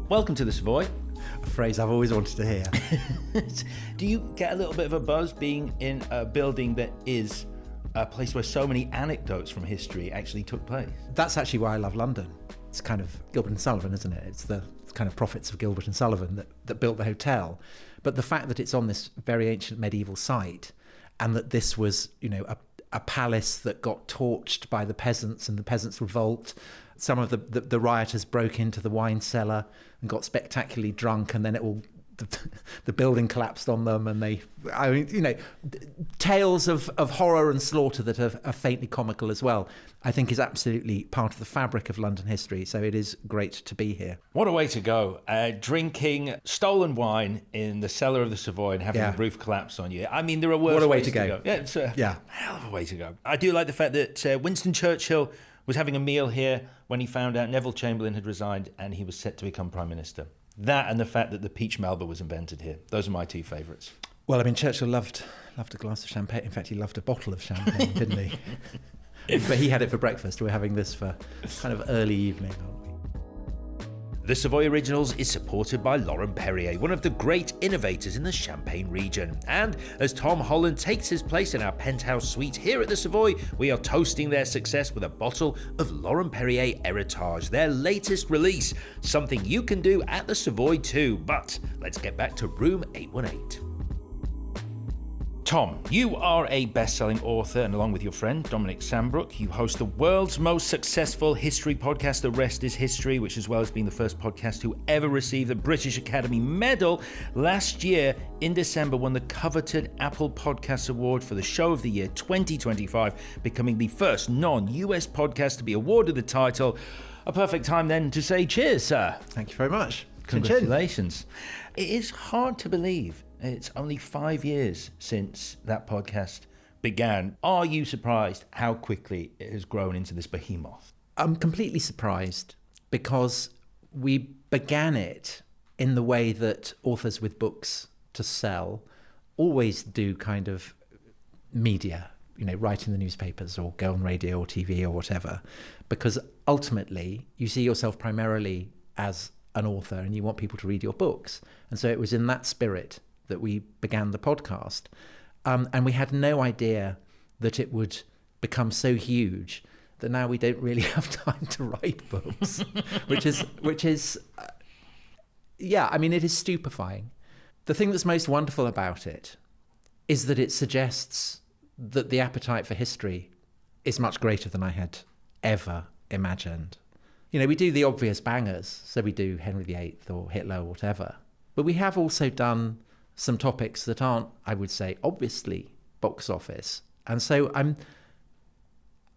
Welcome to the Savoy. A phrase I've always wanted to hear. Do you get a little bit of a buzz being in a building that is a place where so many anecdotes from history actually took place? That's actually why I love London. It's kind of Gilbert and Sullivan, isn't it? It's the kind of profits of Gilbert and Sullivan that built the hotel. But the fact that it's on this very ancient medieval site, and that this was, a palace that got torched by the peasants and the peasants' revolt. Some of the rioters broke into the wine cellar and got spectacularly drunk, and then the building collapsed on them, and tales of horror and slaughter that are faintly comical as well, I think is absolutely part of the fabric of London history. So it is great to be here. What a way to go. Drinking stolen wine in the cellar of the Savoy and having the roof collapse on you. I mean, there are worse ways to go. Yeah, it's a hell of a way to go. I do like the fact that Winston Churchill was having a meal here when he found out Neville Chamberlain had resigned and he was set to become Prime Minister. That and the fact that the peach Melba was invented here. Those are my two favourites. Well, I mean, Churchill loved a glass of champagne. In fact, he loved a bottle of champagne, didn't he? But he had it for breakfast. We're having this for kind of early evening, aren't we? The Savoy Originals is supported by Laurent-Perrier, one of the great innovators in the Champagne region. And as Tom Holland takes his place in our penthouse suite here at the Savoy, we are toasting their success with a bottle of Laurent-Perrier Heritage, their latest release. Something you can do at the Savoy too. But let's get back to room 818. Tom, you are a best-selling author, and along with your friend Dominic Sambrook, you host the world's most successful history podcast, The Rest is History, which as well as being the first podcast to ever receive the British Academy Medal, last year in December won the coveted Apple Podcast Award for the Show of the Year 2025, becoming the first non-US podcast to be awarded the title. A perfect time then to say cheers, sir. Thank you very much. Congratulations. It is hard to believe it's only 5 years since that podcast began. Are you surprised how quickly it has grown into this behemoth? I'm completely surprised because we began it in the way that authors with books to sell always do, kind of media, write in the newspapers or go on radio or TV or whatever, because ultimately you see yourself primarily as an author and you want people to read your books. And so it was in that spirit that we began the podcast. And we had no idea that it would become so huge that now we don't really have time to write books, which is, it is stupefying. The thing that's most wonderful about it is that it suggests that the appetite for history is much greater than I had ever imagined. We do the obvious bangers, so we do Henry VIII or Hitler or whatever, but we have also done some topics that aren't, I would say, obviously box office. And so I'm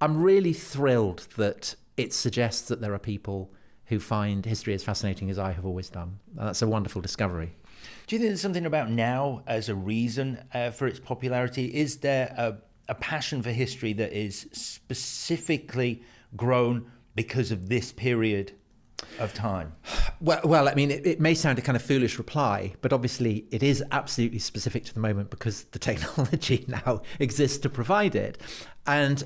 really thrilled that it suggests that there are people who find history as fascinating as I have always done. And that's a wonderful discovery. Do you think there's something about now as a reason for its popularity? Is there a passion for history that is specifically grown because of this period of time? Well, it may sound a kind of foolish reply, but obviously it is absolutely specific to the moment because the technology now exists to provide it. And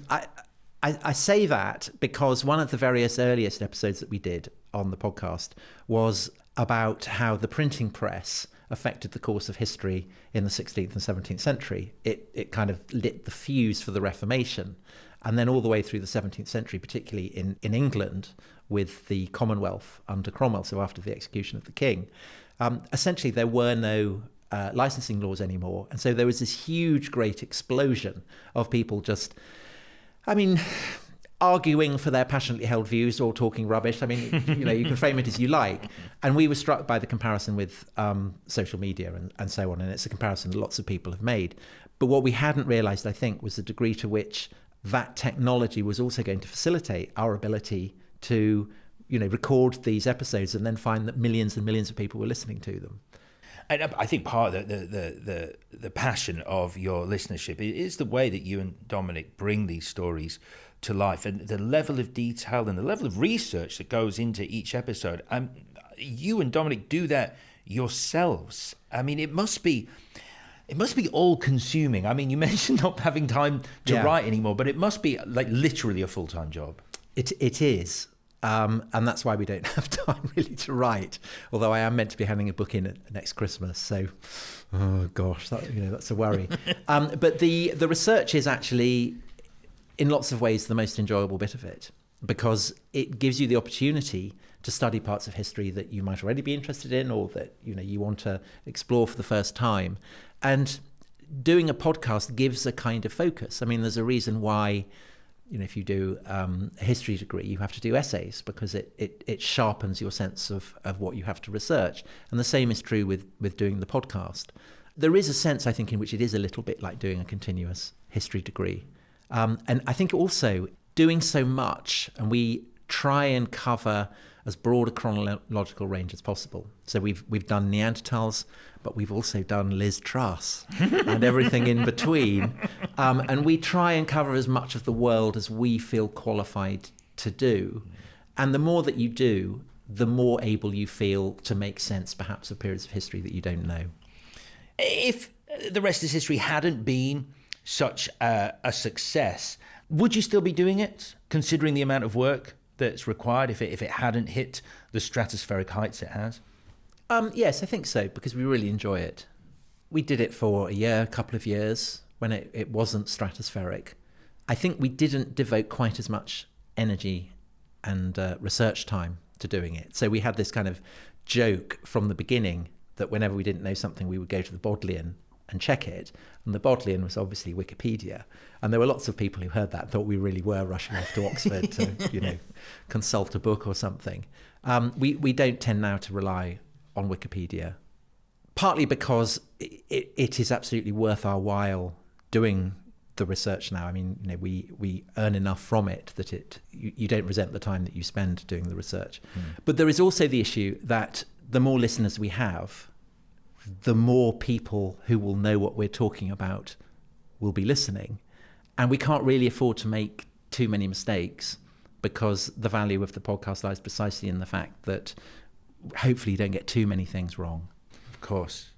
I say that because one of the various earliest episodes that we did on the podcast was about how the printing press affected the course of history in the 16th and 17th century. It kind of lit the fuse for the Reformation. And then all the way through the 17th century, particularly in England, with the Commonwealth under Cromwell, so after the execution of the king, essentially there were no licensing laws anymore. And so there was this huge, great explosion of people just, arguing for their passionately held views or talking rubbish. You can frame it as you like. And we were struck by the comparison with social media and so on. And it's a comparison that lots of people have made. But what we hadn't realised, I think, was the degree to which that technology was also going to facilitate our ability to, record these episodes and then find that millions and millions of people were listening to them. And I think part of the passion of your listenership is the way that you and Dominic bring these stories to life, and the level of detail and the level of research that goes into each episode. You and Dominic do that yourselves. It must be all-consuming. You mentioned not having time to write anymore, but it must be like literally a full-time job. It is. And that's why we don't have time really to write. Although I am meant to be handing a book in next Christmas, so oh gosh, that's a worry. But the research is actually, in lots of ways, the most enjoyable bit of it, because it gives you the opportunity to study parts of history that you might already be interested in, or that you want to explore for the first time. And doing a podcast gives a kind of focus. I mean, there's a reason why, if you do a history degree, you have to do essays, because it sharpens your sense of what you have to research. And the same is true with doing the podcast. There is a sense, I think, in which it is a little bit like doing a continuous history degree. And I think also doing so much, and we try and cover as broad a chronological range as possible. So we've done Neanderthals, but we've also done Liz Truss and everything in between. And we try and cover as much of the world as we feel qualified to do. And the more that you do, the more able you feel to make sense, perhaps, of periods of history that you don't know. If The Rest is History hadn't been such a success, would you still be doing it, considering the amount of work that's required, if it hadn't hit the stratospheric heights it has? Yes, I think so, because we really enjoy it. We did it for a couple of years, when it wasn't stratospheric. I think we didn't devote quite as much energy and research time to doing it. So we had this kind of joke from the beginning that whenever we didn't know something, we would go to the Bodleian and check it. And the Bodleian was obviously Wikipedia. And there were lots of people who heard that and thought we really were rushing off to Oxford to, consult a book or something. We don't tend now to rely on Wikipedia, partly because it is absolutely worth our while doing the research now. I mean, we earn enough from it that you don't resent the time that you spend doing the research. But there is also the issue that the more listeners we have, the more people who will know what we're talking about will be listening. And we can't really afford to make too many mistakes, because the value of the podcast lies precisely in the fact that hopefully you don't get too many things wrong. Of course.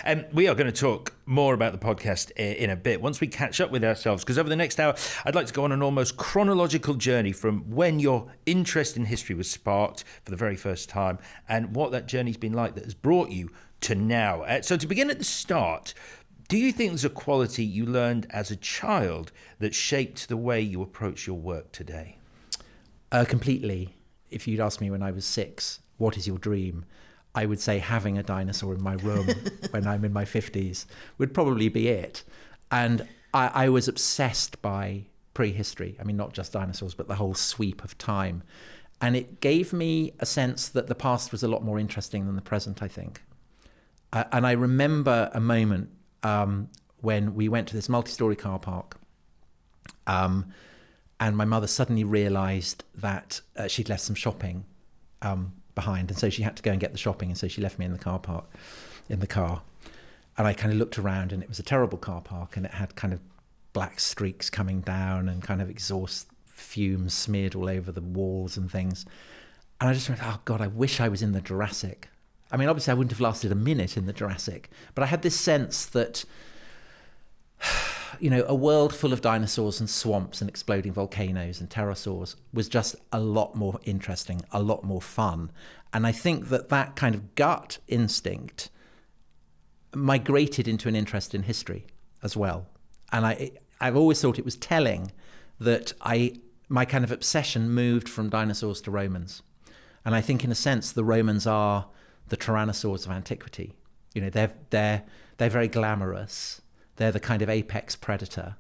And we are going to talk more about the podcast in a bit, once we catch up with ourselves, because over the next hour, I'd like to go on an almost chronological journey from when your interest in history was sparked for the very first time, and what that journey's been like that has brought you to now. So to begin at the start, do you think there's a quality you learned as a child that shaped the way you approach your work today? Completely. If you'd asked me when I was 6, what is your dream? I would say having a dinosaur in my room when I'm in my 50s would probably be it. And I was obsessed by prehistory. I mean, not just dinosaurs, but the whole sweep of time. And it gave me a sense that the past was a lot more interesting than the present, I think. And I remember a moment when we went to this multi-storey car park, and my mother suddenly realised that she'd left some shopping behind, and so she had to go and get the shopping, and so she left me in the car park, in the car. And I kind of looked around, and it was a terrible car park, and it had kind of black streaks coming down and kind of exhaust fumes smeared all over the walls and things. And I just went, oh God, I wish I was in the Jurassic. I mean, obviously I wouldn't have lasted a minute in the Jurassic, but I had this sense that, a world full of dinosaurs and swamps and exploding volcanoes and pterosaurs was just a lot more interesting, a lot more fun. And I think that kind of gut instinct migrated into an interest in history as well. And I've always thought it was telling that my kind of obsession moved from dinosaurs to Romans. And I think in a sense the Romans are the tyrannosaurs of antiquity. They're very glamorous. They're the kind of apex predator,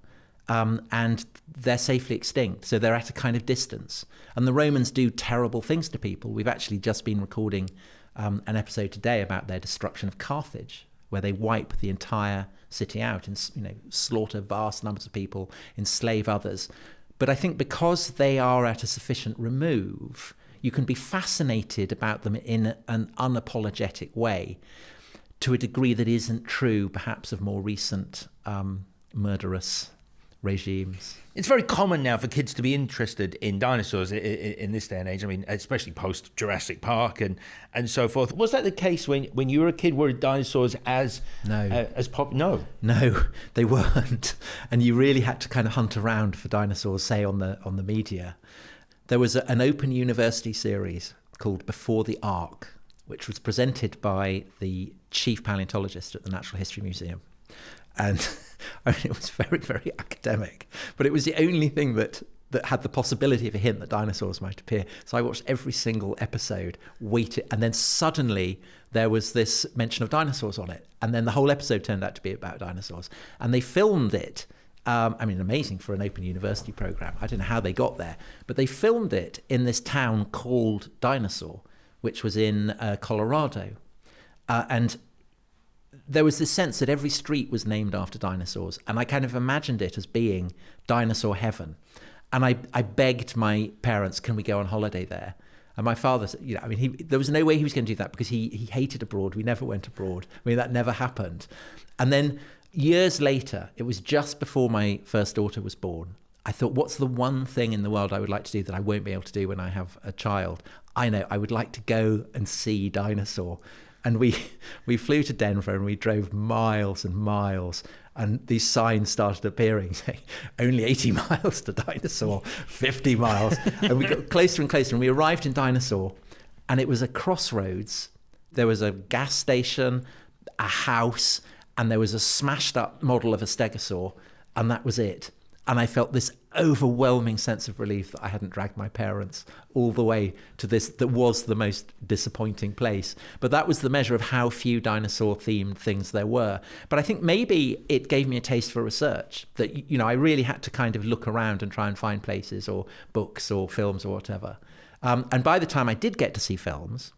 and they're safely extinct. So they're at a kind of distance. And the Romans do terrible things to people. We've actually just been recording an episode today about their destruction of Carthage, where they wipe the entire city out and slaughter vast numbers of people, enslave others. But I think because they are at a sufficient remove, you can be fascinated about them in an unapologetic way, to a degree that isn't true, perhaps, of more recent murderous regimes. It's very common now for kids to be interested in dinosaurs in this day and age. I mean, especially post Jurassic Park and so forth. Was that the case when you were a kid? Were dinosaurs as pop? No, they weren't. And you really had to kind of hunt around for dinosaurs, say on the media. there was an Open University series called Before the Ark, which was presented by the chief paleontologist at the Natural History Museum. And I mean, it was very, very academic, but it was the only thing that had the possibility of a hint that dinosaurs might appear. So I watched every single episode, waited, and then suddenly there was this mention of dinosaurs on it. And then the whole episode turned out to be about dinosaurs. And they filmed it. Amazing for an Open University program. I don't know how they got there, but they filmed it in this town called Dinosaur, which was in Colorado. And there was this sense that every street was named after dinosaurs. And I kind of imagined it as being dinosaur heaven. And I begged my parents, can we go on holiday there? And my father said, there was no way he was going to do that because he hated abroad. We never went abroad. I mean, that never happened. And then years later, it was just before my first daughter was born, I thought, what's the one thing in the world I would like to do that I won't be able to do when I have a child? I know, I would like to go and see Dinosaur. And we flew to Denver and we drove miles and miles. And these signs started appearing saying, only 80 miles to Dinosaur, 50 miles. And we got closer and closer. And we arrived in Dinosaur and it was a crossroads. There was a gas station, a house, and there was a smashed up model of a stegosaur. And that was it. And I felt this overwhelming sense of relief that I hadn't dragged my parents all the way to this that was the most disappointing place. But that was the measure of how few dinosaur-themed things there were. But I think maybe it gave me a taste for research that, I really had to kind of look around and try and find places or books or films or whatever. And by the time I did get to see films,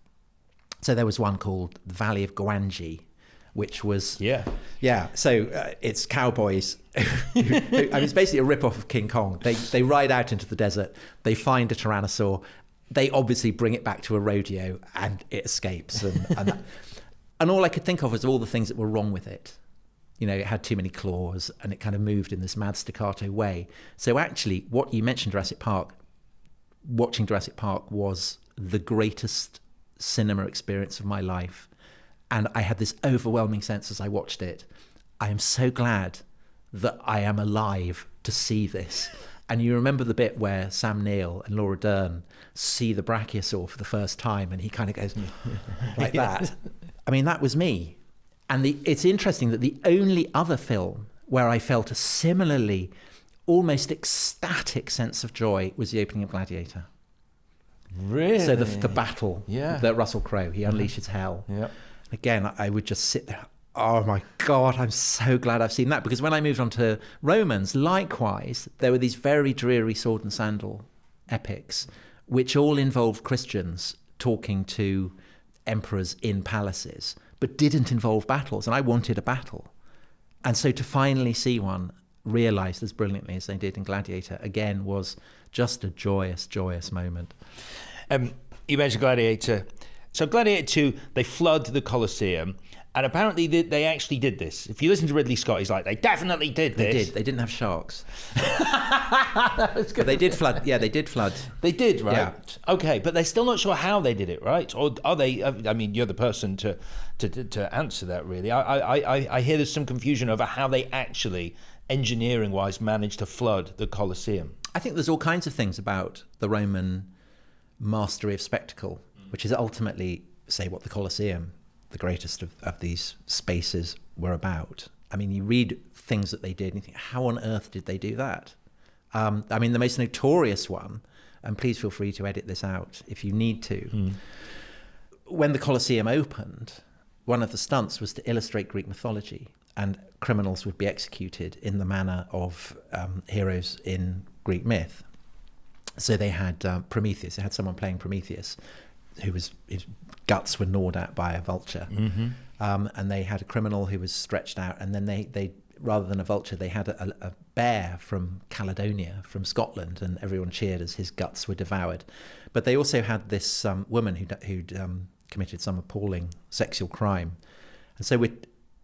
so there was one called The Valley of Gwangi, which was so it's cowboys it's basically a rip-off of King Kong. They ride out into the desert, they find a tyrannosaur, they obviously bring it back to a rodeo and it escapes and all I could think of was all the things that were wrong with it. It had too many claws and it kind of moved in this mad staccato way. So actually what you mentioned, Jurassic Park, watching Jurassic Park was the greatest cinema experience of my life. And I had this overwhelming sense as I watched it. I am so glad that I am alive to see this. And you remember the bit where Sam Neill and Laura Dern see the brachiosaur for the first time and he kind of goes like that. I mean, that was me. And it's interesting that the only other film where I felt a similarly almost ecstatic sense of joy was the opening of Gladiator. Really? So the battle that Russell Crowe, he unleashes hell. Yeah. Again, I would just sit there. Oh my God, I'm so glad I've seen that. Because when I moved on to Romans, likewise, there were these very dreary sword and sandal epics, which all involved Christians talking to emperors in palaces, but didn't involve battles. And I wanted a battle. And so to finally see one realised as brilliantly as they did in Gladiator, again, was just a joyous, joyous moment. You mentioned Gladiator. So Gladiator 2, they flood the Colosseum, and apparently they actually did this. If you listen to Ridley Scott, he's like, they definitely did this. They did. They didn't have sharks. They did flood. Yeah, they did flood. They did, right? Yeah. Okay, but they're still not sure how they did it, right? Or are they? I mean, you're the person to answer that, really. I hear there's some confusion over how they actually, engineering-wise, managed to flood the Colosseum. I think there's all kinds of things about the Roman mastery of spectacle, which is ultimately, say, what the Colosseum, the greatest of these spaces, were about. I mean, you read things that they did and you think, how on earth did they do that? I mean, the most notorious one, and please feel free to edit this out if you need to, when the Colosseum opened, one of the stunts was to illustrate Greek mythology, and criminals would be executed in the manner of heroes in Greek myth. So they had Prometheus, they had someone playing Prometheus, his guts were gnawed at by a vulture. And they had a criminal who was stretched out, and then they rather than a vulture, they had a bear from Caledonia, from Scotland, and everyone cheered as his guts were devoured. But they also had this woman who'd committed some appalling sexual crime. And so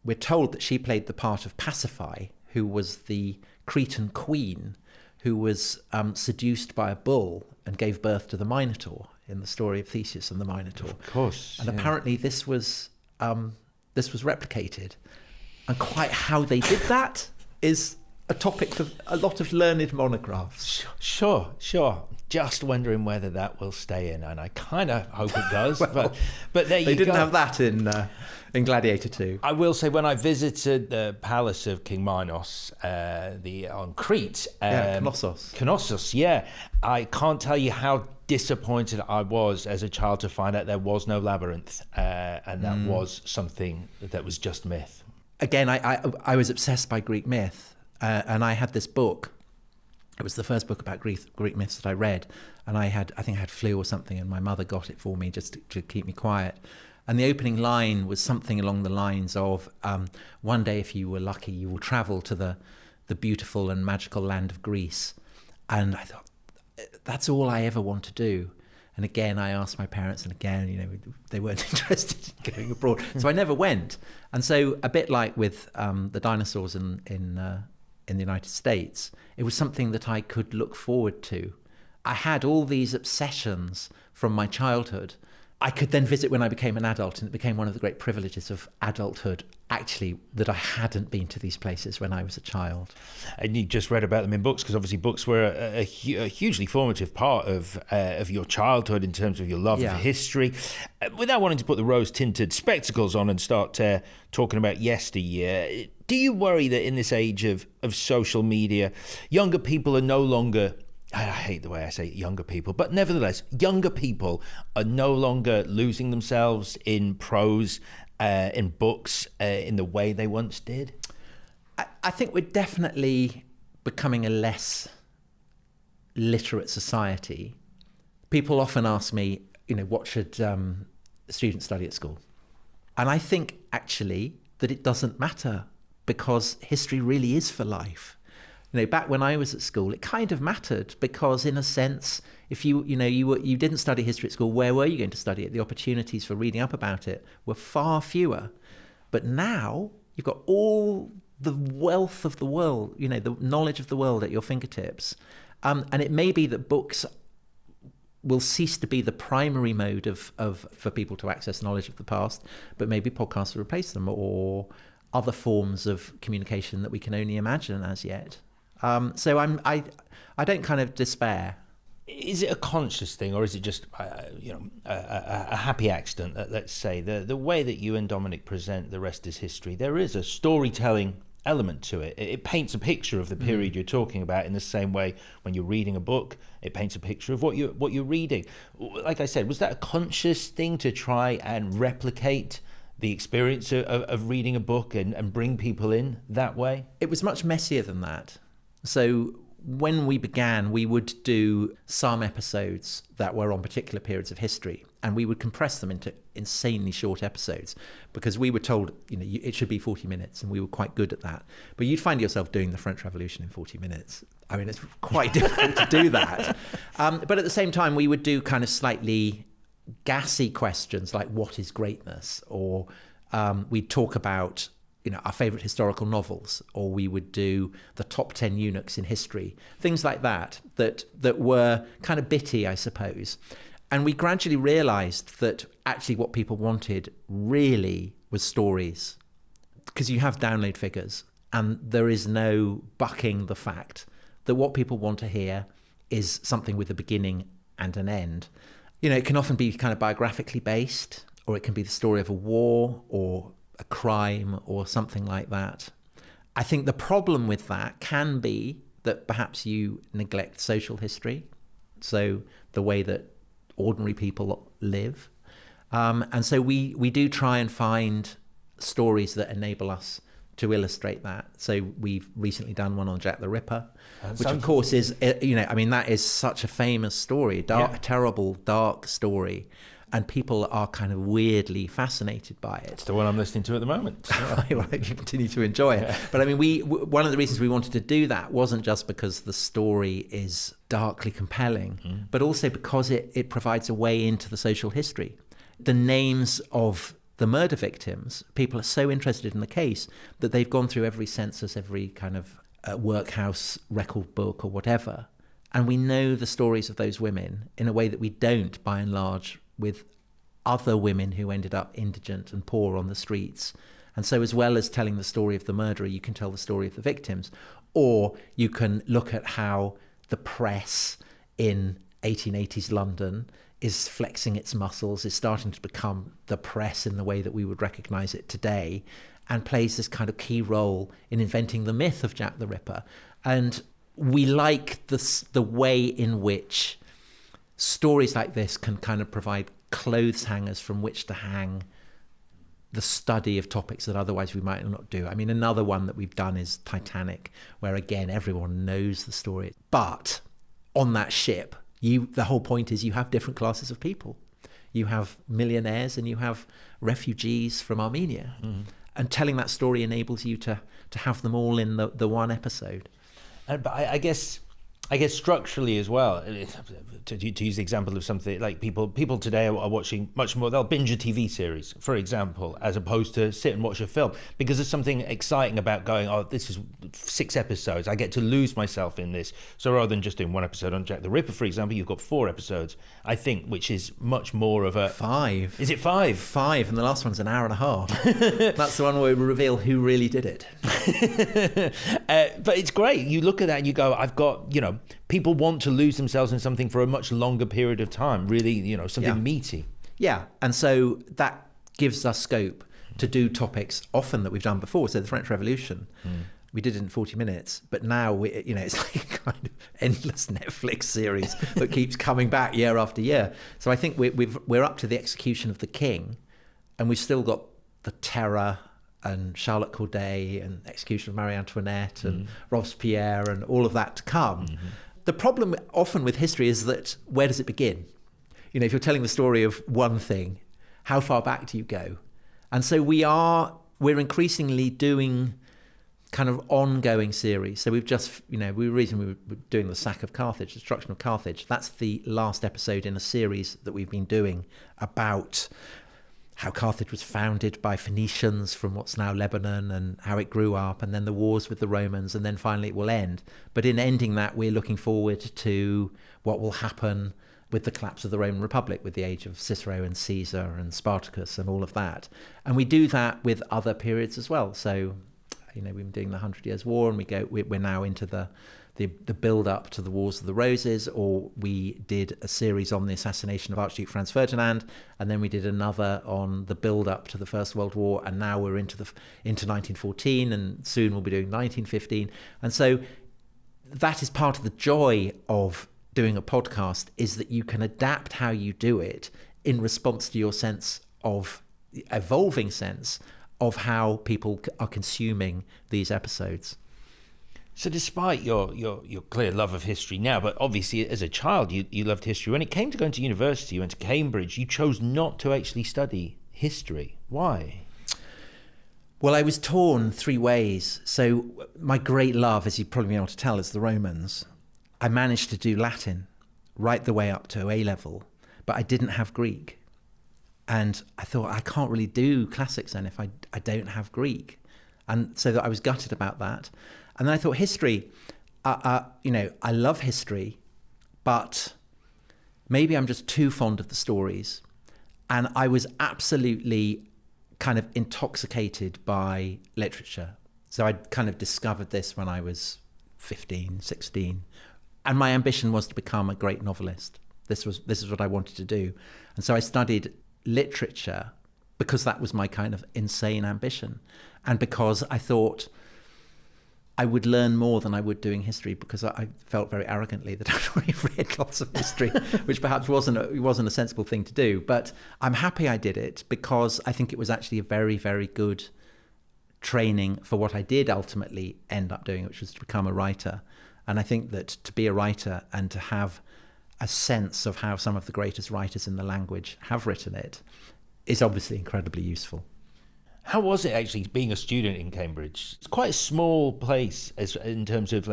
we're told that she played the part of Pasiphae, who was the Cretan queen who was seduced by a bull and gave birth to the Minotaur in the story of Theseus and the Minotaur. Of course. And apparently this was replicated. And quite how they did that is a topic for a lot of learned monographs. Sure. Just wondering whether that will stay in, and I kind of hope it does. Well, but there you go. They didn't have that in Gladiator 2. I will say, when I visited the palace of King Minos, on Crete, Knossos, yeah, I can't tell you how disappointed I was as a child to find out there was no labyrinth, and that was something that was just myth. Again, I was obsessed by Greek myth, and I had this book. It was the first book about Greek myths that I read, and I think I had flu or something, and my mother got it for me just to keep me quiet. And the opening line was something along the lines of, one day, if you were lucky, you will travel to the beautiful and magical land of Greece. And I thought, that's all I ever want to do. And again, I asked my parents, and again, they weren't interested in going abroad. So I never went. And so a bit like with the dinosaurs in the United States, it was something that I could look forward to. I had all these obsessions from my childhood. I could then visit when I became an adult, and it became one of the great privileges of adulthood, actually, that I hadn't been to these places when I was a child. And you just read about them in books, because obviously books were a hugely formative part of your childhood in terms of your love of history. Without wanting to put the rose-tinted spectacles on and start talking about yesteryear, do you worry that in this age of social media, younger people are no longer... I hate the way I say younger people, but nevertheless, younger people are no longer losing themselves in prose, in books, in the way they once did? I think we're definitely becoming a less literate society. People often ask me, what should students study at school? And I think actually that it doesn't matter, because history really is for life. Back when I was at school, it kind of mattered, because in a sense, if you didn't study history at school, where were you going to study it? The opportunities for reading up about it were far fewer. But now you've got all the wealth of the world, the knowledge of the world at your fingertips. And it may be that books will cease to be the primary mode for people to access knowledge of the past, but maybe podcasts will replace them, or other forms of communication that we can only imagine as yet. So I don't kind of despair. Is it a conscious thing, or is it just a happy accident? Let's say the way that you and Dominic present The Rest is History, there is a storytelling element to it. It paints a picture of the period you're talking about, in the same way when you're reading a book, it paints a picture of what you're reading. Like I said, was that a conscious thing to try and replicate the experience of reading a book and bring people in that way? It was much messier than that. So when we began, we would do some episodes that were on particular periods of history, and we would compress them into insanely short episodes, because we were told, it should be 40 minutes, and we were quite good at that. But you'd find yourself doing the French Revolution in 40 minutes. I mean, it's quite difficult to do that. But at the same time, we would do kind of slightly gassy questions like, what is greatness? Or we'd talk about our favourite historical novels, or we would do the top 10 eunuchs in history, things like that were kind of bitty, I suppose. And we gradually realised that actually what people wanted really was stories, because you have download figures, and there is no bucking the fact that what people want to hear is something with a beginning and an end. It can often be kind of biographically based, or it can be the story of a war or a crime or something like that. I think the problem with that can be that perhaps you neglect social history, so the way that ordinary people live. And so we do try and find stories that enable us to illustrate that. So we've recently done one on Jack the Ripper, which of course is, that is such a famous story, terrible, dark story. And people are kind of weirdly fascinated by it. It's the one I'm listening to at the moment. You continue to enjoy it. But one of the reasons we wanted to do that wasn't just because the story is darkly compelling, but also because it provides a way into the social history. The names of the murder victims, people are so interested in the case that they've gone through every census, every kind of workhouse record book or whatever. And we know the stories of those women in a way that we don't, by and large, with other women who ended up indigent and poor on the streets And so as well as telling the story of the murderer, you can tell the story of the victims, or you can look at how the press in 1880s London is flexing its muscles, is starting to become the press in the way that we would recognise it today, and plays this kind of key role in inventing the myth of Jack the Ripper. And we like the way in which stories like this can kind of provide clothes hangers from which to hang the study of topics that otherwise we might not do. I mean, another one that we've done is Titanic, where again, everyone knows the story. But on that ship, the whole point is you have different classes of people. You have millionaires and you have refugees from Armenia. Mm-hmm. And telling that story enables you to have them all in the one episode. But I guess structurally as well, to use the example of something like people today are watching much more, they'll binge a TV series, for example, as opposed to sit and watch a film, because there's something exciting about going, oh, this is 6 episodes, I get to lose myself in this. So rather than just doing 1 episode on Jack the Ripper, for example, you've got 4 episodes, I think, which is much more of a... 5. Is it 5? 5, and the last one's an hour and a half. That's the one where we reveal who really did it. But it's great. You look at that and you go, I've got, people want to lose themselves in something for a much longer period of time, really, something meaty. Yeah, and so that gives us scope to do topics often that we've done before. So the French Revolution, we did it in 40 minutes, but now, it's like a kind of endless Netflix series that keeps coming back year after year. So I think we're up to the execution of the King, and we've still got the Terror and Charlotte Corday and execution of Marie Antoinette and Robespierre and all of that to come. Mm-hmm. The problem often with history is that where does it begin? If you're telling the story of one thing, how far back do you go? And so we're increasingly doing kind of ongoing series. So we've just, we were doing the sack of Carthage, destruction of Carthage. That's the last episode in a series that we've been doing about how Carthage was founded by Phoenicians from what's now Lebanon, and how it grew up, and then the wars with the Romans, and then finally it will end. But in ending that, we're looking forward to what will happen with the collapse of the Roman Republic, with the age of Cicero and Caesar and Spartacus and all of that. And we do that with other periods as well. So, we've been doing the 100 Years' War, and we're now into the build-up to the Wars of the Roses, or we did a series on the assassination of Archduke Franz Ferdinand, and then we did another on the build-up to the First World War, and now we're into 1914, and soon we'll be doing 1915. And so that is part of the joy of doing a podcast, is that you can adapt how you do it in response to your evolving sense of how people are consuming these episodes. So despite your clear love of history now, but obviously as a child you loved history, when it came to going to university, you went to Cambridge, you chose not to actually study history. Why? Well, I was torn 3 ways. So my great love, as you've probably been able to tell, is the Romans. I managed to do Latin right the way up to A level, but I didn't have Greek. And I thought, I can't really do classics then if I don't have Greek. And so I was gutted about that. And then I thought history, I love history, but maybe I'm just too fond of the stories. And I was absolutely kind of intoxicated by literature. So I'd kind of discovered this when I was 15, 16. And my ambition was to become a great novelist. This is what I wanted to do. And so I studied literature because that was my kind of insane ambition. And because I thought I would learn more than I would doing history, because I felt very arrogantly that I'd already read lots of history, which perhaps wasn't a sensible thing to do. But I'm happy I did it, because I think it was actually a very, very good training for what I did ultimately end up doing, which was to become a writer. And I think that to be a writer and to have a sense of how some of the greatest writers in the language have written it is obviously incredibly useful. How was it actually being a student in Cambridge? It's quite a small place in terms of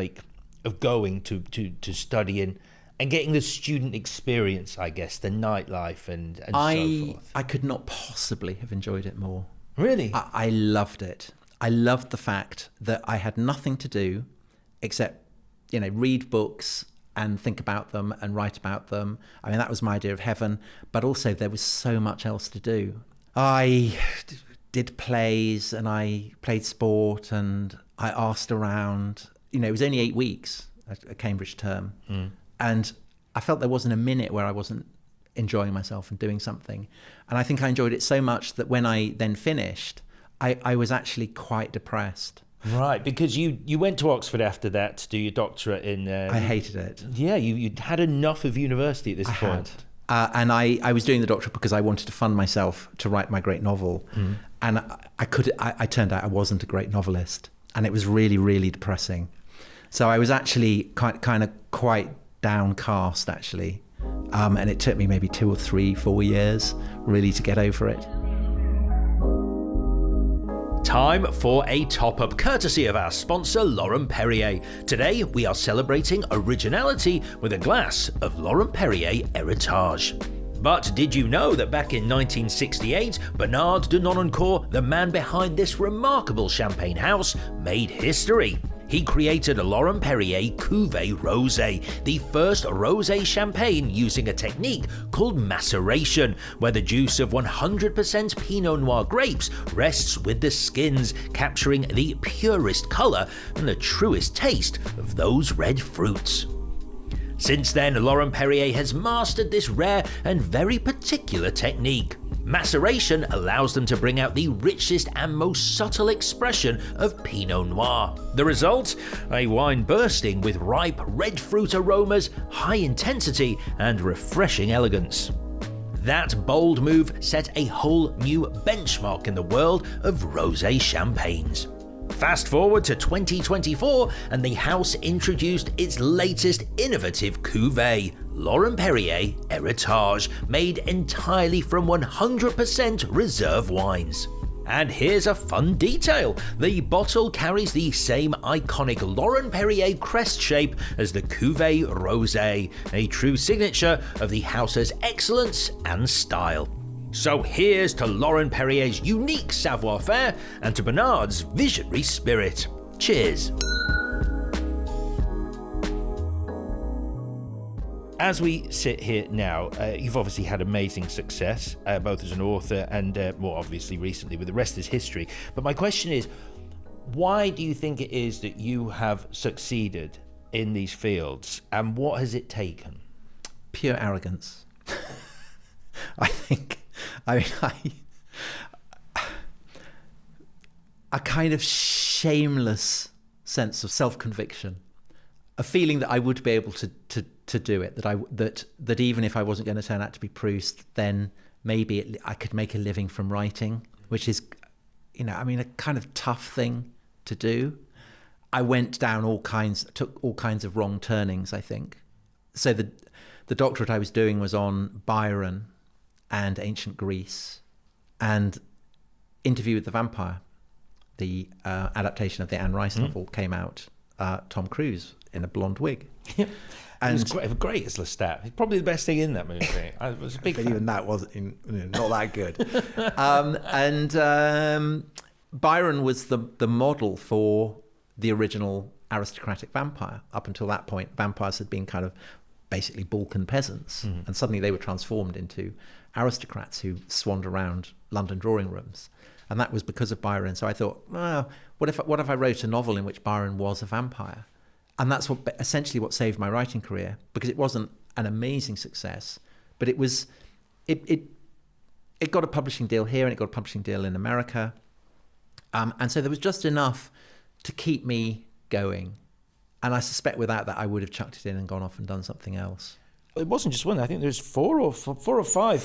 going to study in and getting the student experience, I guess, the nightlife and so forth. I could not possibly have enjoyed it more. Really? I loved it. I loved the fact that I had nothing to do except, read books and think about them and write about them. I mean, that was my idea of heaven, but also there was so much else to do. I did plays and I played sport and I asked around. It was only 8 weeks, a Cambridge term. And I felt there wasn't a minute where I wasn't enjoying myself and doing something. And I think I enjoyed it so much that when I then finished, I was actually quite depressed. Right, because you went to Oxford after that to do your doctorate in... I hated it. Yeah, you had enough of university at this point. And I was doing the doctorate because I wanted to fund myself to write my great novel. And I turned out I wasn't a great novelist. And it was really, really depressing. So I was actually quite downcast, actually. And it took me maybe 2 or 3, 4 years really to get over it. Time for a top-up courtesy of our sponsor, Laurent-Perrier. Today, we are celebrating originality with a glass of Laurent-Perrier Heritage. But did you know that back in 1968, Bernard de Nonancourt, the man behind this remarkable champagne house, made history? He created a Laurent-Perrier Cuvée Rosé, the first rosé champagne using a technique called maceration, where the juice of 100% Pinot Noir grapes rests with the skins, capturing the purest colour and the truest taste of those red fruits. Since then, Laurent-Perrier has mastered this rare and very particular technique. Maceration allows them to bring out the richest and most subtle expression of Pinot Noir. The result? A wine bursting with ripe red fruit aromas, high intensity, and refreshing elegance. That bold move set a whole new benchmark in the world of rosé champagnes. Fast forward to 2024 and the house introduced its latest innovative cuvée, Laurent-Perrier Heritage, made entirely from 100% reserve wines. And here's a fun detail. The bottle carries the same iconic Laurent-Perrier crest shape as the Cuvée Rosé, a true signature of the house's excellence and style. So here's to Laurent-Perrier's unique savoir-faire and to Bernard's visionary spirit. Cheers. As we sit here now, you've obviously had amazing success, both as an author and more obviously recently with The Rest is History. But my question is, why do you think it is that you have succeeded in these fields, and what has it taken? Pure arrogance. I think. I mean, a kind of shameless sense of self-conviction, a feeling that I would be able to do it, that even if I wasn't going to turn out to be Proust, then maybe I could make a living from writing, which is, a kind of tough thing to do. I went down took all kinds of wrong turnings, I think. So the doctorate I was doing was on Byron and ancient Greece, and Interview with the Vampire, the adaptation of the Anne Rice novel, came out. Tom Cruise in a blonde wig. And it was great as Lestat. It's probably the best thing in that movie. I was a big fan. Even that wasn't not that good. Byron was the model for the original aristocratic vampire. Up until that point, vampires had been kind of basically Balkan peasants, and suddenly they were transformed into aristocrats who swanned around London drawing rooms, and that was because of Byron. So I thought, what if I wrote a novel in which Byron was a vampire? And that's essentially what saved my writing career, because it wasn't an amazing success, but it got a publishing deal here and it got a publishing deal in America, and so there was just enough to keep me going. And I suspect without that, I would have chucked it in and gone off and done something else. It wasn't just one. I think there's four or five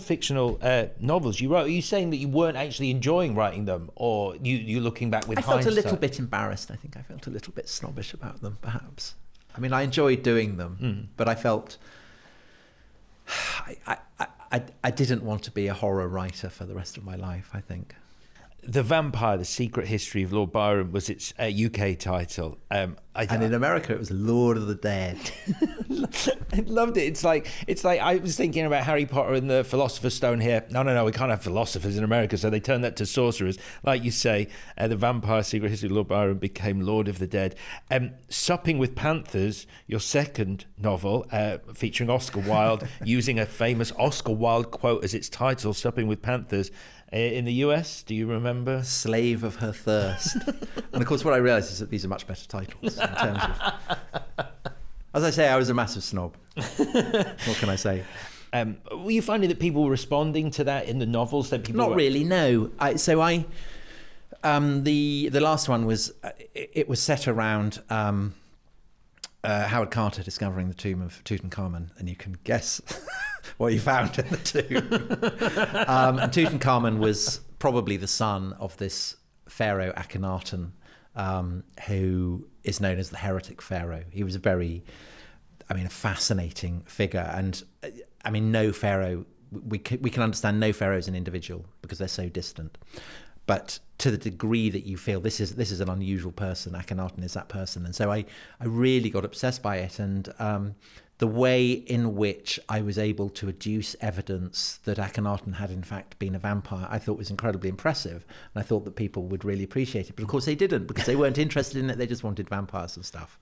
fictional novels you wrote. Are you saying that you weren't actually enjoying writing them, or you looking back with hindsight? I felt a little bit embarrassed. I think I felt a little bit snobbish about them, perhaps. I mean, I enjoyed doing them, but I felt I didn't want to be a horror writer for the rest of my life, I think. The Vampire, The Secret History of Lord Byron was its UK title. And in America, it was Lord of the Dead. I loved it. It's like I was thinking about Harry Potter and the Philosopher's Stone here. No, we can't have philosophers in America, so they turned that to sorcerers. Like you say, the Vampire Secret History of Lord Byron became Lord of the Dead. Supping with Panthers, your second novel, featuring Oscar Wilde, using a famous Oscar Wilde quote as its title, Supping with Panthers. In the US, do you remember? Slave of Her Thirst. And of course, what I realised is that these are much better titles in terms of... As I say, I was a massive snob. What can I say? Were you finding that people were responding to that in the novels? That people Not really, no. The last one was, it was set around Howard Carter discovering the tomb of Tutankhamun, and you can guess what he found in the tomb. And Tutankhamun was probably the son of this pharaoh Akhenaten, who is known as the heretic pharaoh. He was a fascinating figure. And no pharaoh, we can understand no pharaoh as an individual because they're so distant. But to the degree that you feel this is an unusual person, Akhenaten is that person. And so I really got obsessed by it. And the way in which I was able to adduce evidence that Akhenaten had in fact been a vampire, I thought was incredibly impressive. And I thought that people would really appreciate it. But of course they didn't, because they weren't interested in it. They just wanted vampires and stuff.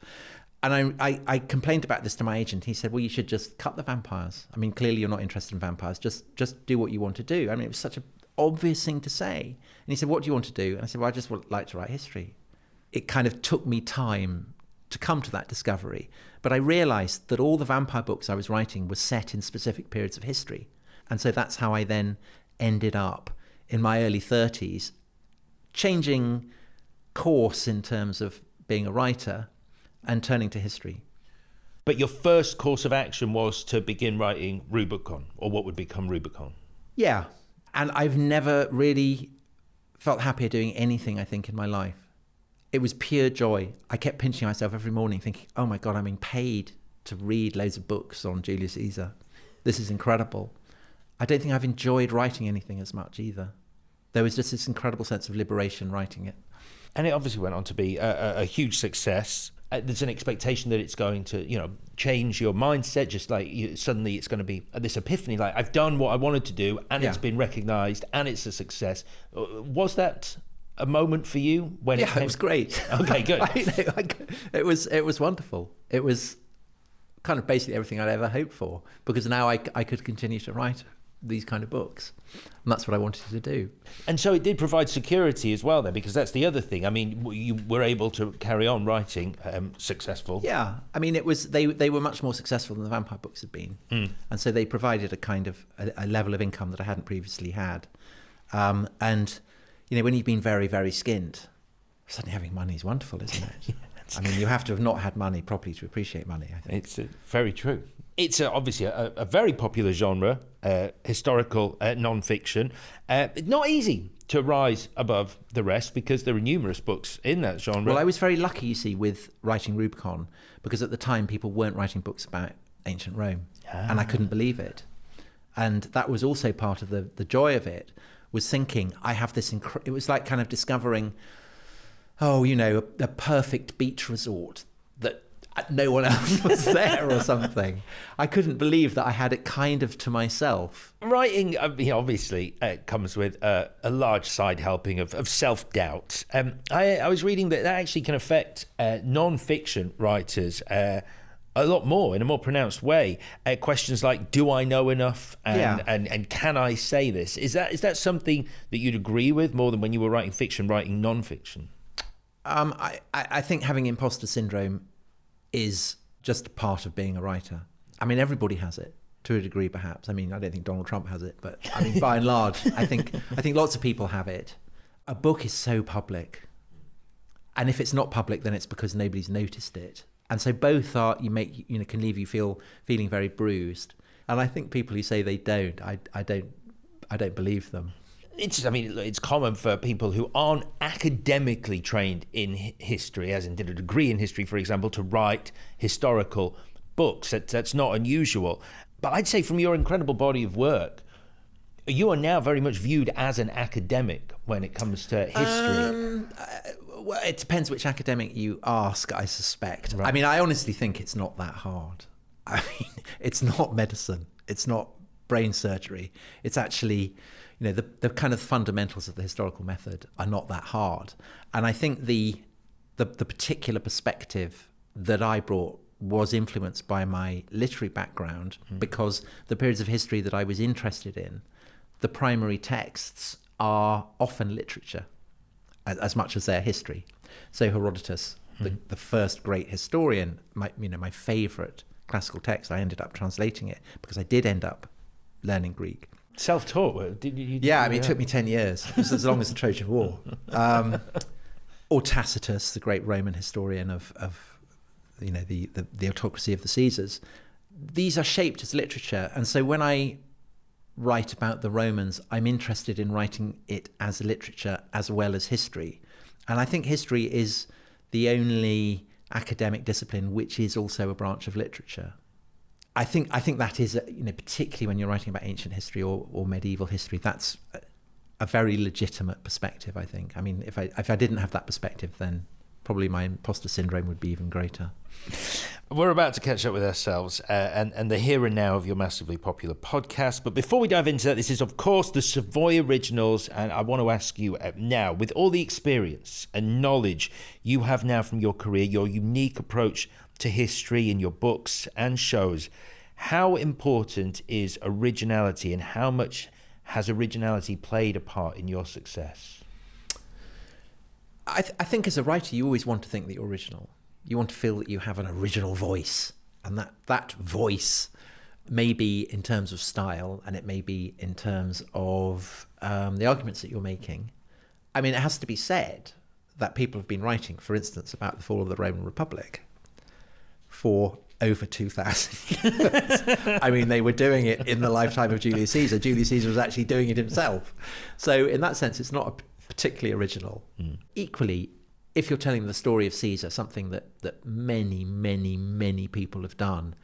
And I complained about this to my agent. He said, well, you should just cut the vampires. Clearly you're not interested in vampires. Just do what you want to do. It was such an obvious thing to say. And he said, what do you want to do? And I said, well, I just would like to write history. It kind of took me time to come to that discovery. But I realised that all the vampire books I was writing were set in specific periods of history. And so that's how I then ended up in my early 30s, changing course in terms of being a writer and turning to history. But your first course of action was to begin writing Rubicon, or what would become Rubicon. Yeah. And I've never really felt happier doing anything, I think, in my life. It was pure joy. I kept pinching myself every morning thinking, oh my God, I'm being paid to read loads of books on Julius Caesar. This is incredible. I don't think I've enjoyed writing anything as much either. There was just this incredible sense of liberation writing it. And it obviously went on to be a huge success. There's an expectation that it's going to, change your mindset. Just like suddenly it's going to be this epiphany, like I've done what I wanted to do and it's been recognised and it's a success. Was that a moment for you when it was great. Okay, good. It was wonderful. It was kind of basically everything I'd ever hoped for, because now I could continue to write these kind of books, and that's what I wanted to do. And so it did provide security as well then, because that's the other thing. You were able to carry on writing successful. Yeah, it was they were much more successful than the vampire books had been, and so they provided a kind of a level of income that I hadn't previously had. And when you've been very, very skint, suddenly having money is wonderful, isn't it? You have to have not had money properly to appreciate money, I think. It's very true. It's obviously a very popular genre, historical non-fiction. Not easy to rise above the rest because there are numerous books in that genre. Well, I was very lucky, you see, with writing Rubicon, because at the time people weren't writing books about ancient Rome, and I couldn't believe it. And that was also part of the joy of it, was thinking, I have this... it was like kind of discovering, a perfect beach resort that no one else was there or something. I couldn't believe that I had it kind of to myself. Writing, obviously, comes with a large side helping of self-doubt. I was reading that actually can affect non-fiction writers a lot more, in a more pronounced way. Questions like, do I know enough? And can I say this? Is that something that you'd agree with more than when you were writing fiction, writing non-fiction? I think having imposter syndrome is just part of being a writer. Everybody has it to a degree, perhaps. I don't think Donald Trump has it, but by and large, I think lots of people have it. A book is so public, and if it's not public, then it's because nobody's noticed it. And so both can leave you feeling very bruised. And I think people who say they don't, I don't believe them. It's common for people who aren't academically trained in history, as in did a degree in history, for example, to write historical books. That's not unusual. But I'd say from your incredible body of work, you are now very much viewed as an academic when it comes to history. Well, it depends which academic you ask, I suspect. Right. I mean, I honestly think it's not that hard. I mean, it's not medicine. It's not brain surgery. It's actually, the kind of fundamentals of the historical method are not that hard. And I think the particular perspective that I brought was influenced by my literary background, because the periods of history that I was interested in, the primary texts are often literature as much as they're history. So Herodotus, the first great historian, my favorite classical text, I ended up translating it because I did end up learning Greek. Self-taught? Did you? Yeah, I mean, it took me 10 years. It was as long as the Trojan War. Or Tacitus, the great Roman historian of the autocracy of the Caesars. These are shaped as literature. And so when I write about the Romans, I'm interested in writing it as literature as well as history. And I think history is the only academic discipline which is also a branch of literature. I think that is, particularly when you're writing about ancient history or medieval history, that's a very legitimate perspective, I think. I mean, if I didn't have that perspective, then probably my imposter syndrome would be even greater. We're about to catch up with ourselves and the here and now of your massively popular podcast. But before we dive into that, this is, of course, the Savoy Originals. And I want to ask you now, with all the experience and knowledge you have now from your career, your unique approach to history in your books and shows, how important is originality, and how much has originality played a part in your success? I think as a writer, you always want to think that you're original. You want to feel that you have an original voice, and that voice may be in terms of style, and it may be in terms of the arguments that you're making. I mean, it has to be said that people have been writing, for instance, about the fall of the Roman Republic for over 2,000 years. I mean, they were doing it in the lifetime of Julius Caesar. Julius Caesar was actually doing it himself. So in that sense, it's not particularly original. Equally, if you're telling the story of Caesar, something that many, many, many people have done,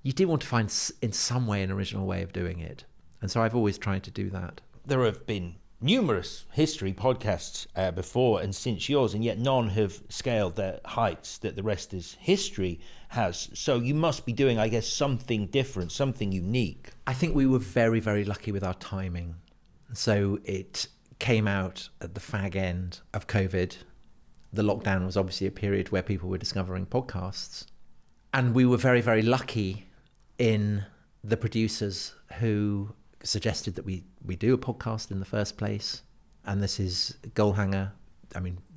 you do want to find in some way an original way of doing it. And so I've always tried to do that. There have been numerous history podcasts before and since yours, and yet none have scaled the heights that the rest is history has. So you must be doing, I guess, something different, something unique. I think we were very, very lucky with our timing. So it came out at the fag end of COVID. The lockdown was obviously a period where people were discovering podcasts. And we were very, very lucky in the producers who suggested that we do a podcast in the first place. And this is Goalhanger,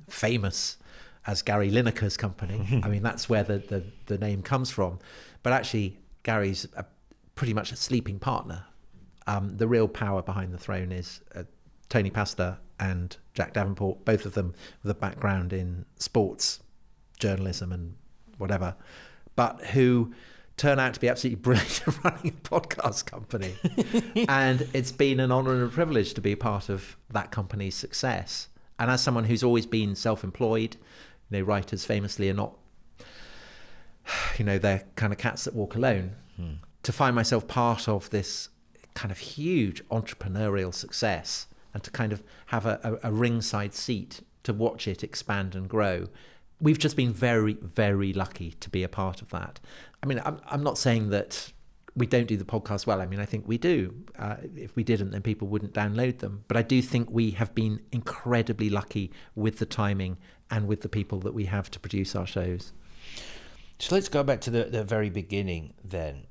famous as Gary Lineker's company. I mean, that's where the name comes from. But actually, Gary's pretty much a sleeping partner. The real power behind the throne is Tony Pastor and Jack Davenport, both of them with a background in sports journalism and whatever, but who turn out to be absolutely brilliant at running a podcast company. And it's been an honor and a privilege to be a part of that company's success. And as someone who's always been self-employed, writers famously are not, they're kind of cats that walk alone. To find myself part of this kind of huge entrepreneurial success and to kind of have a ringside seat to watch it expand and grow. We've just been very, very lucky to be a part of that. I mean, I'm not saying that we don't do the podcast well. I mean, I think we do. If we didn't, then people wouldn't download them. But I do think we have been incredibly lucky with the timing and with the people that we have to produce our shows. So let's go back to the very beginning then.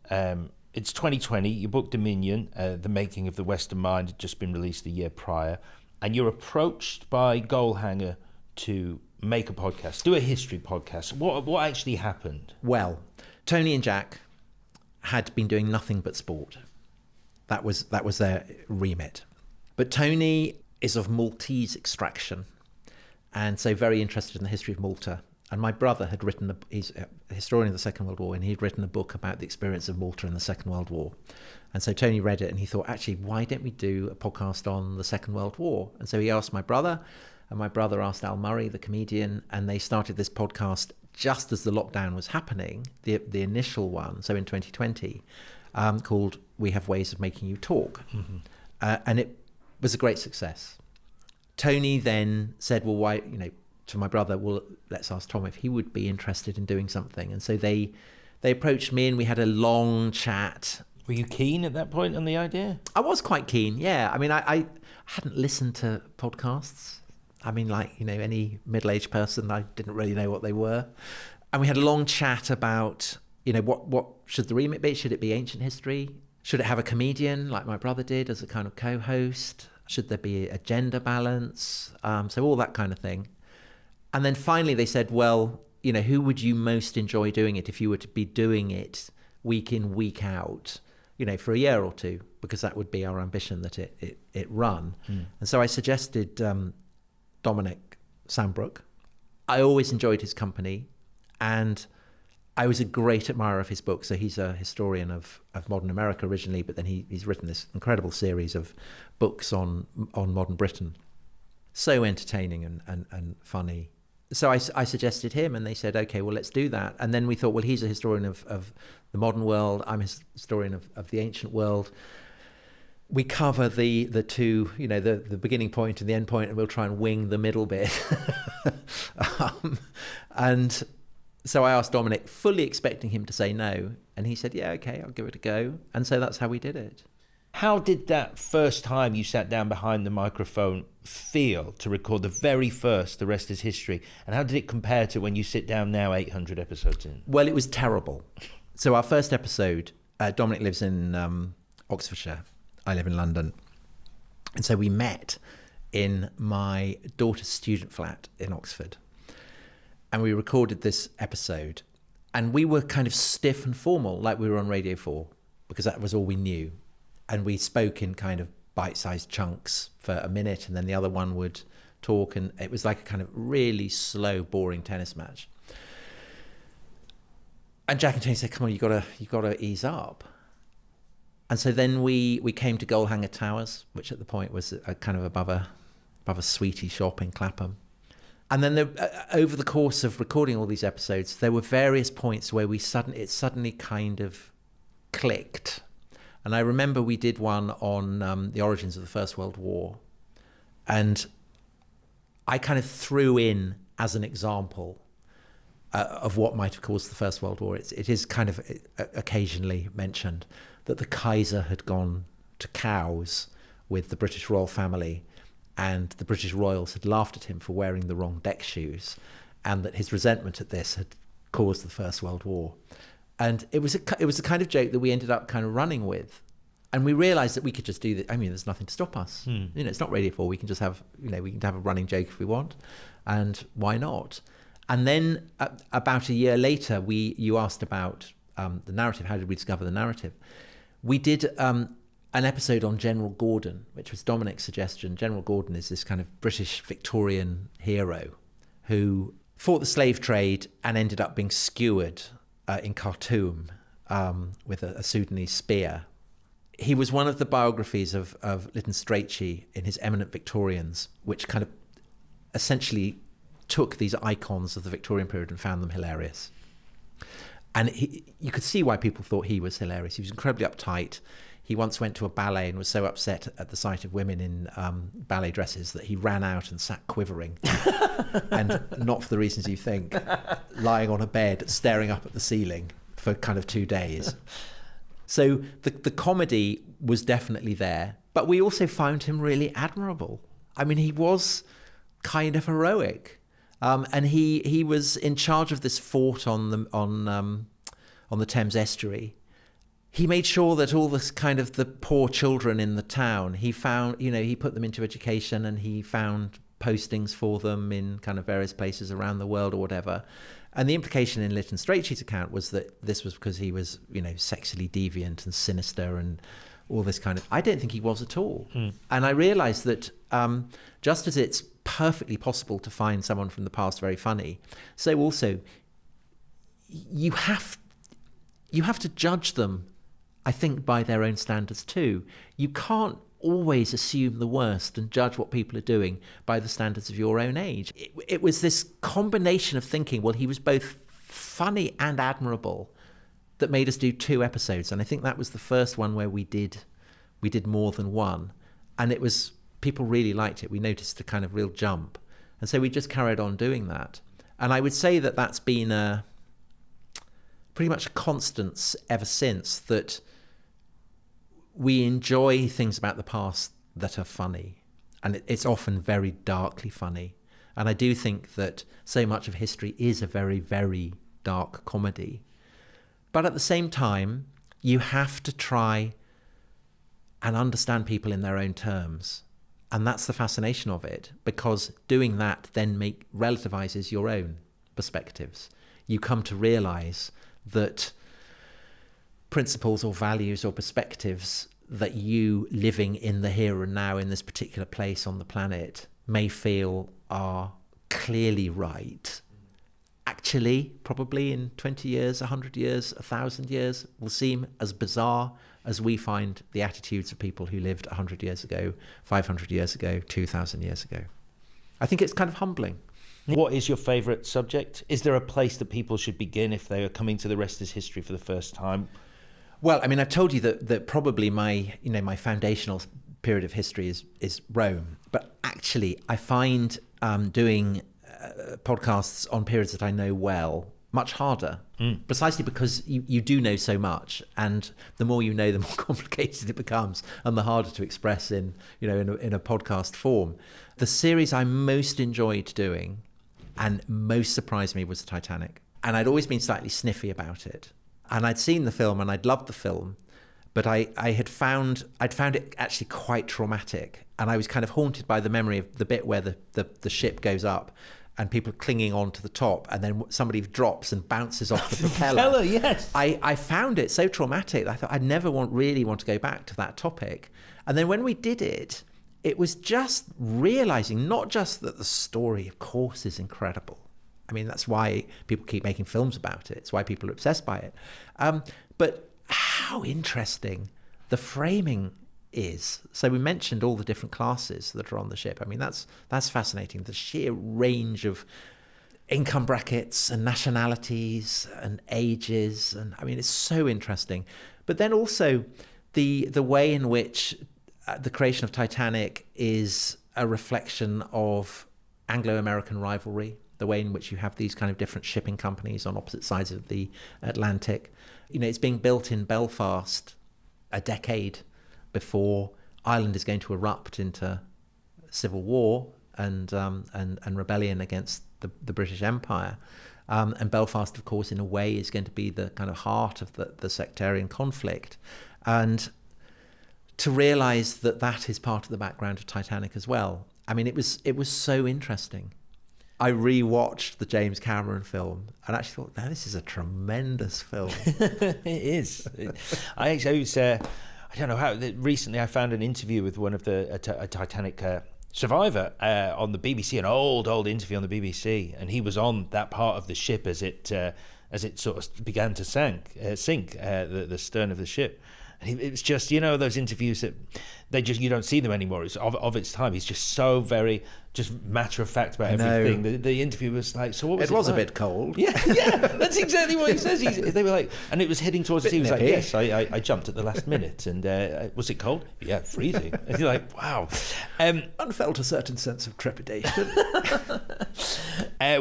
It's 2020, your book Dominion, The Making of the Western Mind, had just been released the year prior, and you're approached by Goalhanger to make a podcast, do a history podcast. What actually happened? Well, Tony and Jack had been doing nothing but sport. That was their remit. But Tony is of Maltese extraction, and so very interested in the history of Malta. And my brother had written, he's a historian of the Second World War, and he'd written a book about the experience of Malta in the Second World War. And so Tony read it and he thought, actually, why don't we do a podcast on the Second World War? And so he asked my brother, and my brother asked Al Murray, the comedian, and they started this podcast just as the lockdown was happening, the initial one, so in 2020, called We Have Ways of Making You Talk. And it was a great success. Tony then said, well, why, to my brother, well, let's ask Tom if he would be interested in doing something. And so they approached me and we had a long chat. Were you keen at that point on the idea? I was quite keen, yeah. I mean, I hadn't listened to podcasts. I mean, like, you know, any middle-aged person, I didn't really know what they were. And we had a long chat about, you know, what should the remit be? Should it be ancient history? Should it have a comedian like my brother did as a kind of co-host? Should there be a gender balance? So all that kind of thing. And then finally they said, well, you know, who would you most enjoy doing it if you were to be doing it week in, week out, you know, for a year or two? Because that would be our ambition, that it run. And so I suggested Dominic Sambrook. I always enjoyed his company, and I was a great admirer of his book. So he's a historian of modern America originally, but then he's written this incredible series of books on modern Britain. So entertaining and funny. So I suggested him, and they said, okay, well, let's do that. And then we thought, well, he's a historian of the modern world. I'm a historian of the ancient world. We cover the two, you know, the beginning point and the end point, and we'll try and wing the middle bit. And so I asked Dominic, fully expecting him to say no. And he said, yeah, okay, I'll give it a go. And so that's how we did it. How did that first time you sat down behind the microphone feel to record the very first The Rest is History? And how did it compare to when you sit down now 800 episodes in? Well, it was terrible. So our first episode, Dominic lives in Oxfordshire. I live in London. And so we met in my daughter's student flat in Oxford. And we recorded this episode. And we were kind of stiff and formal, like we were on Radio 4, because that was all we knew. And we spoke in kind of bite-sized chunks for a minute, and then the other one would talk, and it was like a kind of really slow, boring tennis match. And Jack and Tony said, come on, you gotta ease up. And so then we came to Goalhanger Towers, which at the point was a kind of above a sweetie shop in Clapham. And then over the course of recording all these episodes, there were various points where it suddenly kind of clicked. And I remember we did one on the origins of the First World War. And I kind of threw in as an example of what might have caused the First World War. It is kind of occasionally mentioned that the Kaiser had gone to Cowes with the British royal family, and the British royals had laughed at him for wearing the wrong deck shoes, and that his resentment at this had caused the First World War. And it was the kind of joke that we ended up kind of running with. And we realised that we could just do that. I mean, there's nothing to stop us. You know, it's not Radio 4. We can just have, you know, we can have a running joke if we want. And why not? And then about a year later, you asked about the narrative. How did we discover the narrative? We did an episode on General Gordon, which was Dominic's suggestion. General Gordon is this kind of British Victorian hero who fought the slave trade and ended up being skewered in Khartoum with a Sudanese spear. He was one of the biographies of Lytton Strachey in his Eminent Victorians, which kind of essentially took these icons of the Victorian period and found them hilarious. And you could see why people thought he was hilarious. He was incredibly uptight. He once went to a ballet and was so upset at the sight of women in ballet dresses that he ran out and sat quivering. And not for the reasons you think, lying on a bed, staring up at the ceiling for kind of 2 days. So the comedy was definitely there, but we also found him really admirable. I mean, he was kind of heroic. And he was in charge of this fort on the Thames estuary. He made sure that all this kind of the poor children in the town, he found, you know, he put them into education, and he found postings for them in kind of various places around the world or whatever. And the implication in Lytton Strachey's account was that this was because he was, you know, sexually deviant and sinister and all this kind of... I don't think he was at all. And I realised that just as it's perfectly possible to find someone from the past very funny, so also you have to judge them, I think, by their own standards too. You can't always assume the worst and judge what people are doing by the standards of your own age. It was this combination of thinking, well, he was both funny and admirable, that made us do 2 episodes. And I think that was the first one where we did more than one. And it was, people really liked it. We noticed a kind of real jump. And so we just carried on doing that. And I would say that that's been pretty much a constant ever since, that we enjoy things about the past that are funny. And it's often very darkly funny. And I do think that so much of history is a very, very dark comedy. But at the same time, you have to try and understand people in their own terms. And that's the fascination of it, because doing that then relativizes your own perspectives. You come to realize that principles or values or perspectives that you living in the here and now in this particular place on the planet may feel are clearly right, actually probably in 20 years, 100 years, 1,000 years will seem as bizarre as we find the attitudes of people who lived 100 years ago, 500 years ago, 2,000 years ago. I think it's kind of humbling. What is your favourite subject? Is there a place that people should begin if they are coming to the rest is history for the first time? Well, I mean, I've told you that probably my foundational period of history is Rome. But actually, I find doing podcasts on periods that I know well much harder, precisely because you do know so much, and the more you know, the more complicated it becomes, and the harder to express in a podcast form. The series I most enjoyed doing and most surprised me was Titanic, and I'd always been slightly sniffy about it, and I'd seen the film and I'd loved the film, but I'd found it actually quite traumatic, and I was kind of haunted by the memory of the bit where the ship goes up and people clinging on to the top, and then somebody drops and bounces off the propeller. Yes. I found it so traumatic. I thought I'd never really want to go back to that topic. And then when we did it, it was just realizing not just that the story, of course, is incredible. I mean, that's why people keep making films about it. It's why people are obsessed by it. But how interesting the framing is. So we mentioned all the different classes that are on the ship. I mean, that's fascinating. The sheer range of income brackets and nationalities and ages, and I mean, it's so interesting. But then also the way in which the creation of Titanic is a reflection of Anglo-American rivalry, the way in which you have these kind of different shipping companies on opposite sides of the Atlantic. It's being built in Belfast a decade before Ireland is going to erupt into civil war and rebellion against the British Empire. And Belfast, of course, in a way is going to be the kind of heart of the sectarian conflict. And to realise that is part of the background of Titanic as well. I mean, it was so interesting. I rewatched the James Cameron film and actually thought, this is a tremendous film. It is. I don't know how. Recently, I found an interview with one of a Titanic survivor on the BBC, an old interview on the BBC, and he was on that part of the ship as it sort of began to sink, the stern of the ship. And it was just, those interviews that you don't see them anymore. It's of its time. He's just so very just matter of fact about everything. The interview was like, so what was it? It was like? a bit cold. Yeah, that's exactly what he says. They were like, and it was heading towards the sea. He was like, yes, I jumped at the last minute, and was it cold? Yeah, freezing. And you're like, wow. And felt a certain sense of trepidation.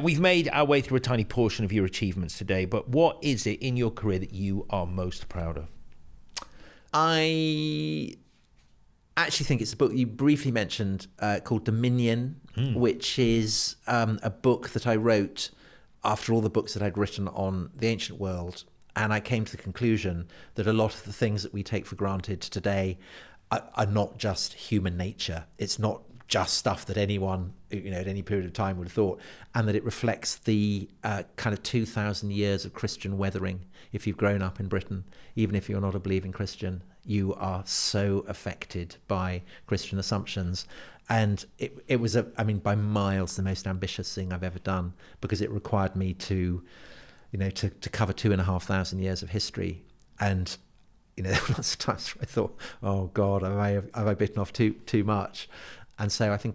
We've made our way through a tiny portion of your achievements today, but what is it in your career that you are most proud of? I actually think it's a book you briefly mentioned called Dominion, which is a book that I wrote after all the books that I'd written on the ancient world. And I came to the conclusion that a lot of the things that we take for granted today are not just human nature. It's not just stuff that anyone, at any period of time would have thought, and that it reflects the kind of 2,000 years of Christian weathering. If you've grown up in Britain, even if you're not a believing Christian, you are so affected by Christian assumptions. And it was, by miles, the most ambitious thing I've ever done, because it required me to cover 2,500 years of history. And, there were lots of times where I thought, oh God, have I bitten off too much? And so I think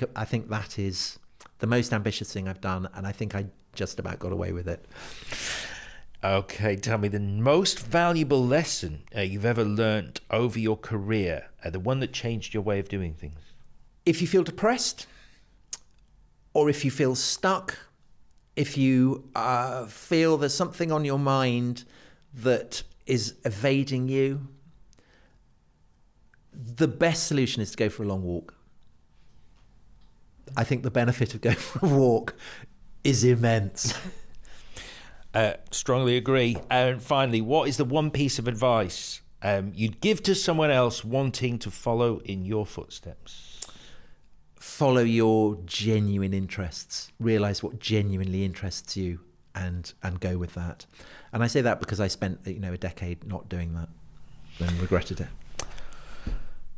that is the most ambitious thing I've done, and I think I just about got away with it. Okay, tell me the most valuable lesson you've ever learnt over your career, the one that changed your way of doing things. If you feel depressed, or if you feel stuck, if you feel there's something on your mind that is evading you, the best solution is to go for a long walk. I think the benefit of going for a walk is immense. Strongly agree. And finally, what is the one piece of advice you'd give to someone else wanting to follow in your footsteps? Follow your genuine interests. Realize what genuinely interests you and go with that. And I say that because I spent a decade not doing that and regretted it.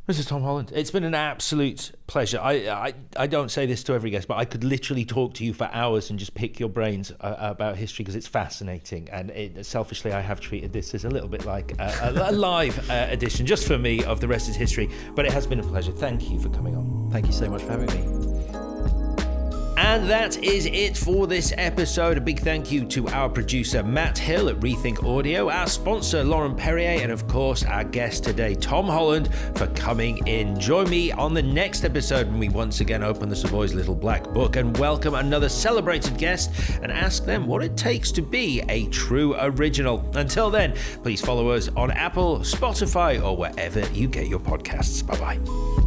This is Tom Holland. It's been an absolute pleasure. I don't say this to every guest, but I could literally talk to you for hours and just pick your brains about history because it's fascinating. And selfishly, I have treated this as a little bit like a live edition, just for me, of The Rest is History. But it has been a pleasure. Thank you for coming on. Thank you so much for having me. And that is it for this episode. A big thank you to our producer, Matt Hill at Rethink Audio, our sponsor, Laurent-Perrier, and of course, our guest today, Tom Holland, for coming in. Join me on the next episode when we once again open the Savoy's Little Black Book and welcome another celebrated guest and ask them what it takes to be a true original. Until then, please follow us on Apple, Spotify, or wherever you get your podcasts. Bye-bye.